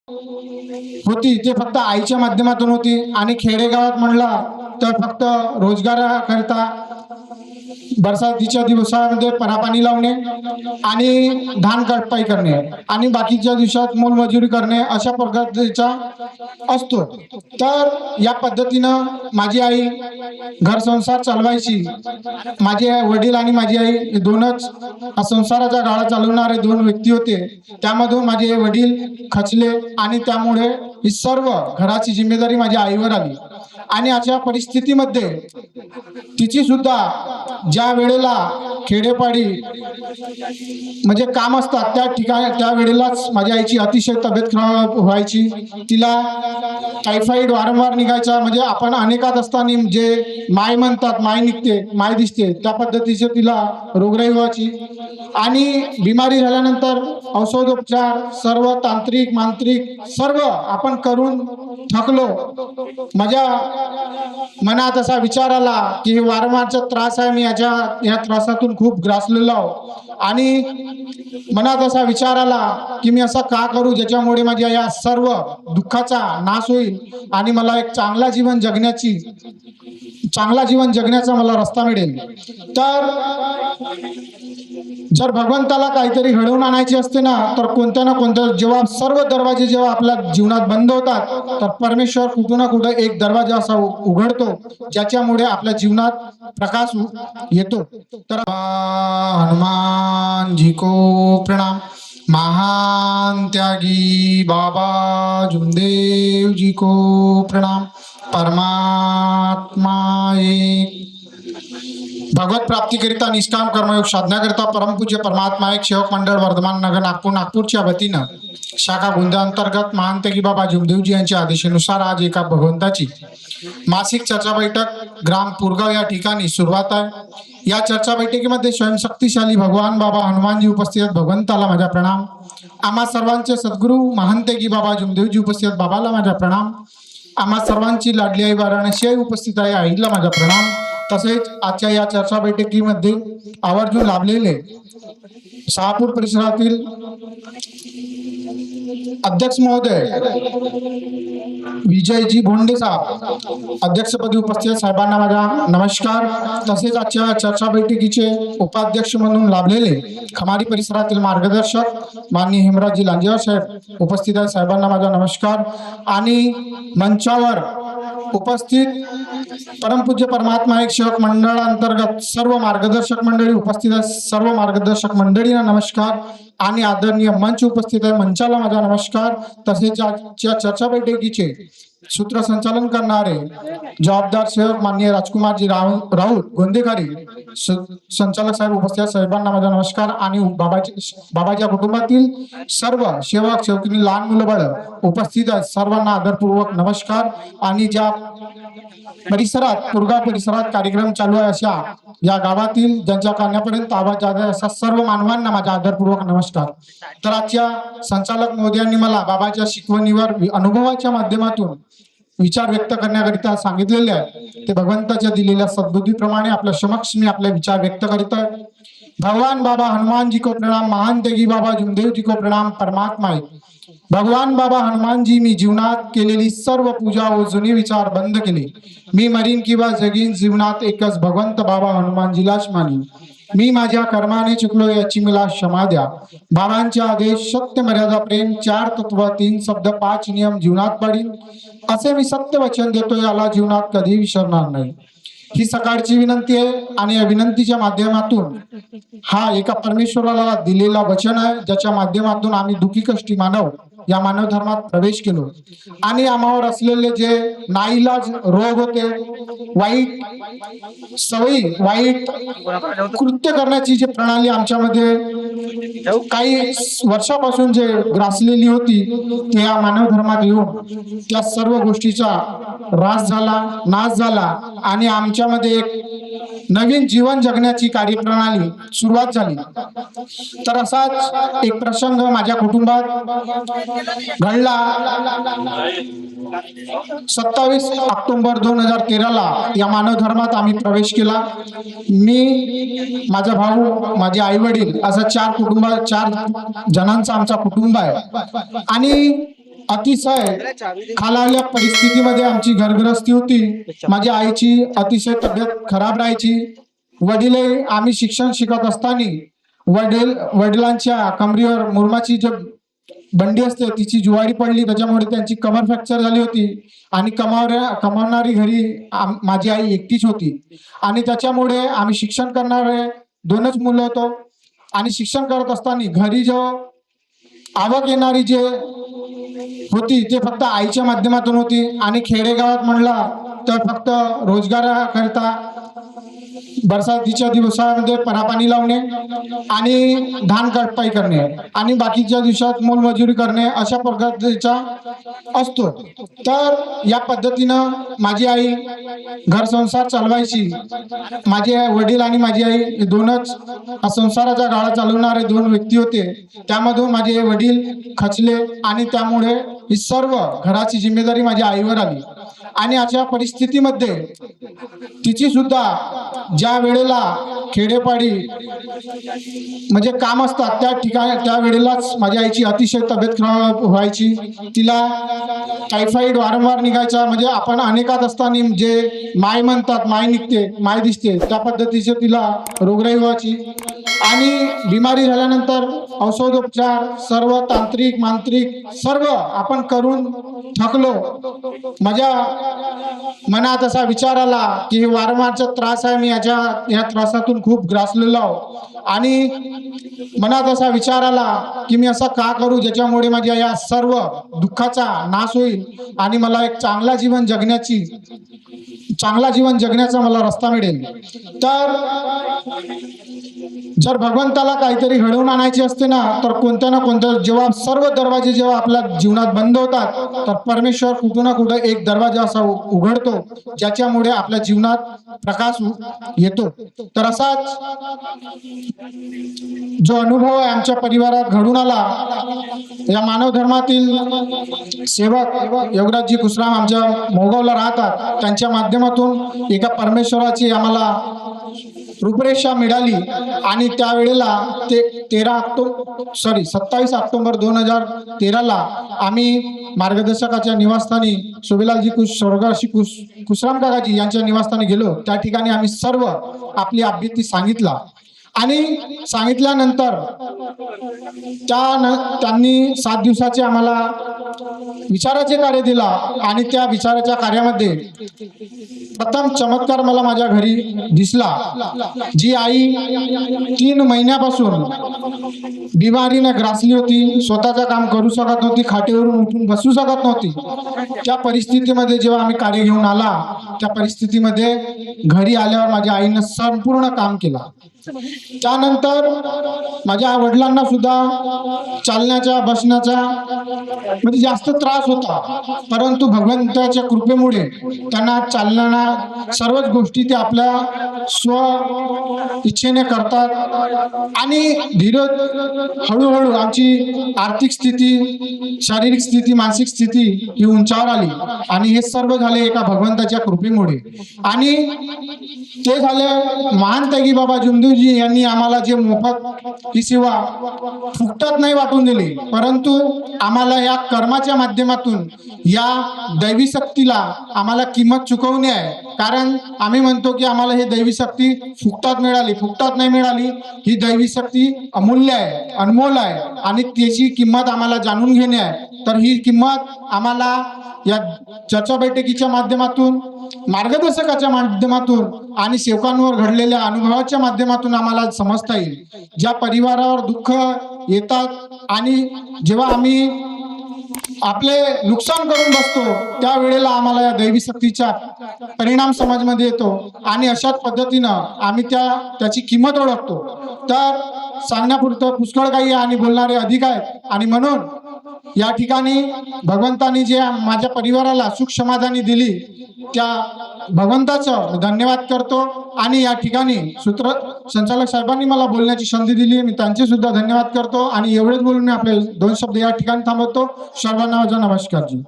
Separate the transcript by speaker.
Speaker 1: होती ते फक्त आईच्या माध्यमातून होती, आणि खेडेगावात म्हणला तर फक्त रोजगाराकरिता बरसातीच्या दिवसामध्ये परापाणी लावणे आणि धान कापणी करणे आणि बाकीच्या दिवसात मोलमजुरी करणे अशा प्रकारचा असतो। तर या पद्धतीनं माझी आई घर संसार चालवायची। माझे वडील आणि माझी आई हे दोनच संसाराचा गाडा चालवणारे दोन व्यक्ती होते। त्यामधून माझे वडील खचले आणि त्यामुळे ही सर्व घराची जिम्मेदारी माझ्या आईवर आली। आणि अशा परिस्थितीमध्ये तिची सुद्धा ज्या वेळेला खेडेपाडी म्हणजे काम असतात त्या ठिकाणी त्या वेळेलाच माझ्या आईची अतिशय तब्येत खराब व्हायची। तिला टायफॉइड वारंवार निघायचा, म्हणजे आपण अनेकात असताना जे माय म्हणतात माय निघते माय दिसते त्या पद्धतीचे तिला रोगराई व्हायची। आणि बिमारी झाल्यानंतर औषधोपचार सर्व तांत्रिक मांत्रिक सर्व आपण करून थकलो। माझ्या मनात असा विचार आला की वारंवारचा त्रास आहे, मी या त्रासातून खूप ग्रासलेलो आहो। आणि मनात असा विचार आला की मी असा का करू ज्याच्यामुळे माझ्या या सर्व दुःखाचा नाश होईल आणि मला एक चांगला जीवन जगण्याचा मला रस्ता मिळेल। तर जर भगवंताला काहीतरी घडवून आणायचे असते ना, तर कोणत्या ना कोणत्या जेव्हा सर्व दरवाजे जेव्हा आपल्या जीवनात बंद होतात तर परमेश्वर कुठे ना कुठे एक दरवाजा असा उघडतो ज्याच्यामुळे आपल्या जीवनात प्रकाश येतो। तर हनुमान जी को प्रणाम। महान त्यागी बाबा जुमदेव जी को प्रणाम। परमात्मा एक। भगवत प्राप्ति करिता निष्काम कर्मयोग साधना करता परमपूज्य परमात्मा एक सेवक मंडळ वर्धमान नगर नागपूरच्या वतीनं शाखा गोंदिया अंतर्गत महान त्यागी बाबा जुमदेवजी यांच्या आदेशानुसार आज एका भगवंताची मासिक चर्चा बैठक ग्राम पुरगाव या ठिकाणी सुरुवात आहे। या चर्चा बैठकीमध्ये स्वयंशक्तिशाली भगवान बाबा हनुमानजी उपस्थित आहेत, भगवंताला माझा प्रणाम। आम्हा सर्वांचे सद्गुरू महान त्यागी बाबा जुमदेवजी उपस्थित आहेत, बाबाला माझा प्रणाम। आम्हा सर्वांची लाडली आई वाराणसी आई उपस्थित आहे, आईला माझा प्रणाम। तसेच आजच्या या चर्चा बैठकीमध्ये आवर्जून लाभलेले शहापूर परिसरातील अध्यक्ष महोदय विजयजी भोंडे साहेब अध्यक्षपदी उपस्थित साहेबांना माझा नमस्कार। तसेच आजच्या चर्चा बैठकीचे उपाध्यक्ष म्हणून लाभलेले खमारी परिसरातील मार्गदर्शक माननीय हेमराजजी लांजेवार साहेब उपस्थित आहेत, साहेबांना माझा नमस्कार। आणि मंचावर उपस्थित परमपूज्य परमात्मा एक सेवक मंडळ अंतर्गत सर्व मार्गदर्शक मंडळी उपस्थित आहेत, सर्व मार्गदर्शक मंडळींना नमस्कार। आणि आदरणीय मंच उपस्थित आहे, मंचाला माझा नमस्कार। तसेच आजच्या चर्चा बैठकीचे सूत्रसंचालन करणारे जबाबदार सेवक माननीय राजकुमारजी राऊत गोंदेकारी संचालक साहेब उपस्थित, साहेबांना माझा नमस्कार। आणि बाबाच्या कुटुंबातील सर्व सेवक सेवकिनी लहान मुलं बाळ उपस्थित आहेत, सर्वांना आदरपूर्वक नमस्कार। आणि ज्या परिसरात पुरगाव परिसरात कार्यक्रम चालू आहे अशा या गावातील ज्यांच्या कानापर्यंत आवाज जात आहे अशा सर्व मानवांना माझा आदरपूर्वक नमस्कार। तर आजच्या संचालक महोदयांनी मला बाबाच्या शिकवणीवर अनुभवाच्या माध्यमातून विचार व्यक्त करण्याकरिता सांगितलेले आहे, ते भगवंताच्या दिलेल्या सद्बुद्धीप्रमाणे आपल्या समक्ष मी आपले विचार व्यक्त करीत आहे। भगवान बाबा हनुमान जी को प्रणाम। महान त्यागी बाबा जुमदेव जी को प्रणाम। परमात्मा एक। भगवान बाबा हनुमानजी मी जीवनात केलेली सर्व पूजा व जुने विचार बंद केले। मी मरीन किंवा जगीन जीवनात एकच भगवंत बाबा हनुमानजीलाच मानीन। मी माझ्या कर्माने चुकलो याची मला क्षमा द्या। बाबांचे आदेश सत्य मर्यादा प्रेम 4 तत्व 3 शब्द 5 नियम जीवनात पाडीन असे मी सत्य वचन देतो, याला जीवनात कधी विसरणार नाही। ही सकाळची विनंती आहे आणि या विनंतीच्या माध्यमातून हा एका परमेश्वराला दिलेला वचन आहे, ज्याच्या माध्यमातून आम्ही दुःखी कष्टी मानव या मानव धर्मात प्रवेश केलो। आणि आम्हावर असलेले जे नाईलाज रोग होते, वाईट सवयी वाईट कृत्य करण्याची जी प्रणाली आमच्यामध्ये काही वर्षापासून जे ग्रासलेली होती, ते या मानव धर्मात येऊन त्या सर्व गोष्टीचा ऱ्हास झाला, नाश झाला आणि आमच्यामध्ये एक नवीन जीवन जगण्याची कार्यप्रणाली सुरुवात झाली। तर असाच एक प्रसंग माझ्या कुटुंबात घडला। 27 ऑक्टोबर 2013 या मानव धर्मात आम्ही प्रवेश केला। मी, माझा भाऊ, माझे आई वडील असं 4 जणांचा आमचा कुटुंब आहे। आणि अतिशय खालावल्या परिस्थितीमध्ये आमची घरगृहस्थी होती. माझ्या आईची अतिशय तब्येत खराब राहायची. वडील आम्ही शिक्षण शिकत असताना वडिलांच्या कमरीवर मुरमाची जे बंडी असते तिची जुवारी पडली, त्याच्यामुळे त्यांची कमर फ्रॅक्चर झाली होती आणि कमावणारी घरी माझी आई एकटीच होती आणि त्याच्यामुळे आम्ही शिक्षण करणारे 2च मुलं होतो आणि शिक्षण करत असताना घरी जो आवक येणारी जे होती ते फक्त आईच्या माध्यमातून होती आणि खेडेगावात म्हणला तर फक्त रोजगाराकरिता बरसातीच्या दिवसामध्ये परापाणी लावणे आणि धान काटपाई करणे आणि बाकीच्या दिवसात मोलमजुरी करणे अशा प्रकारचा असतो. तर या पद्धतीनं माझी आई घर संसार चालवायची. माझे वडील आणि माझी आई 2च संसाराचा गाळा चालवणारे 2 व्यक्ती होते. त्यामधून माझे वडील खचले आणि त्यामुळे ही सर्व घराची जिम्मेदारी माझ्या आईवर आली आणि अशा परिस्थितीमध्ये तिची सुद्धा ज्या वेळेला खेडेपाडी म्हणजे काम असतात त्या ठिकाणी त्या वेळेलाच माझ्या आईची अतिशय तब्येत खराब व्हायची. तिला टायफॉइड वारंवार निघायचा. म्हणजे आपण अनेकात असताना जे माय म्हणतात, माय निघते, माय दिसते, त्या पद्धतीचे तिला रोगराई व्हायची आणि बिमारी झाल्यानंतर औषधोपचार सर्व तांत्रिक मांत्रिक सर्व आपण करून थकलो. माझ्या मनात असा विचार आला की वारंवारचा त्रास आहे, मी या त्रासातून खूप ग्रासलेलो आहो आणि मनात असा विचार आला की मी असं का करू ज्याच्यामुळे माझ्या या सर्व दुःखाचा नाश होईल आणि मला एक चांगला जीवन जगण्याचा मला रस्ता मिळेल. तर जर भगवंताला काहीतरी घडवून आणायचे असते ना तर कोणत्या ना कोणत्या जेव्हा सर्व दरवाजे जेव्हा आपल्या जीवनात बंद होतात तर परमेश्वर कुठं ना कुठं एक दरवाजा असा उघडतो ज्याच्यामुळे आपल्या जीवनात प्रकाश येतो. तर असाच जो अनुभव आहे आमच्या परिवारात घडून आला. या मानव धर्मातील सेवक योगराजजी कुसराम आमच्या मोगावला राहतात. त्यांच्या माध्यमातून एका परमेश्वराची आम्हाला रूपरेषा मिळाली आणि त्यावेळेला ते 27 ऑक्टोबर 2013ला आम्ही मार्गदर्शकाच्या निवासस्थानी शोभेलालजी स्वर्गवासी कुसराम काकाजी यांच्या निवासस्थानी गेलो. त्या ठिकाणी आम्ही सर्व आपली अभ्यर्थी सांगितला आणि सांगितल्यानंतर त्यांनी 7 दिवसाचे आम्हाला विचाराचे कार्य दिला आणि त्या विचाराच्या कार्यामध्ये प्रथम चमत्कार मला माझ्या घरी दिसला. जी आई 3 महिन्यापासून बिमारीने ग्रासली होती, स्वतःचं काम करू शकत नव्हती, खाटेवरून उठून बसू शकत नव्हती, त्या परिस्थितीमध्ये जेव्हा आम्ही कार्य घेऊन आला त्या परिस्थितीमध्ये घरी आल्यावर माझ्या आईनं संपूर्ण काम केलं. त्यानंतर माझ्या वडिलांना सुद्धा चालण्याचा बसण्याचा म्हणजे जास्त त्रास होता, परंतु भगवंताच्या कृपेमुळे त्यांना चालण्याला सर्वच गोष्टी ते आपल्या स्व इच्छेने करतात आणि धीरज हळूहळू आमची आर्थिक स्थिती, शारीरिक स्थिती, मानसिक स्थिती ही उंचावर आली आणि हे सर्व झाले एका भगवंताच्या कृपेमुळे. आणि ते झाले महान त्यागी बाबा जुमदेवजी यांनी आम्हाला जे मोफत ही सेवा फुकटात नाही वाटून दिली, परंतु आम्हाला या कर्माच्या माध्यमातून या दैवी शक्तीला आम्हाला किंमत चुकवणे आहे. कारण आम्ही म्हणतो की आम्हाला हे दैवी शक्ती फुकटात मिळाली, फुकटात नाही मिळाली. ही दैवी शक्ती अमूल्य आहे, अनमोल आहे आणि त्याची किंमत आम्हाला जाणून घेणे आहे. तर ही किंमत आम्हाला या चर्चा बैठकीच्या माध्यमातून, मार्गदर्शकाच्या माध्यमातून आणि सेवकांवर घडलेल्या अनुभवाच्या माध्यमातून आम्हाला समजता येईल. ज्या परिवारावर दुःख येतात आणि जेव्हा आम्ही आपले नुकसान करून बसतो त्यावेळेला आम्हाला या दैवी शक्तीचा परिणाम समाजामध्ये येतो आणि अशाच पद्धतीनं आम्ही त्याची किंमत ओळखतो. तर सांगण्यापुरतं पुष्कळ काही आणि बोलणारे अधिक आहेत आणि म्हणून या ठिकाणी भगवंतानी जे माझ्या परिवाराला सुख समाधानी दिली त्या भगवंताचं धन्यवाद करतो आणि या ठिकाणी सूत्र संचालक साहेबांनी मला बोलण्याची संधी दिली, मी त्यांचे सुद्धा धन्यवाद करतो आणि एवढेच बोलून मी आपले 2 शब्द या ठिकाणी थांबवतो. सर्वांना माझा नमस्कार जी.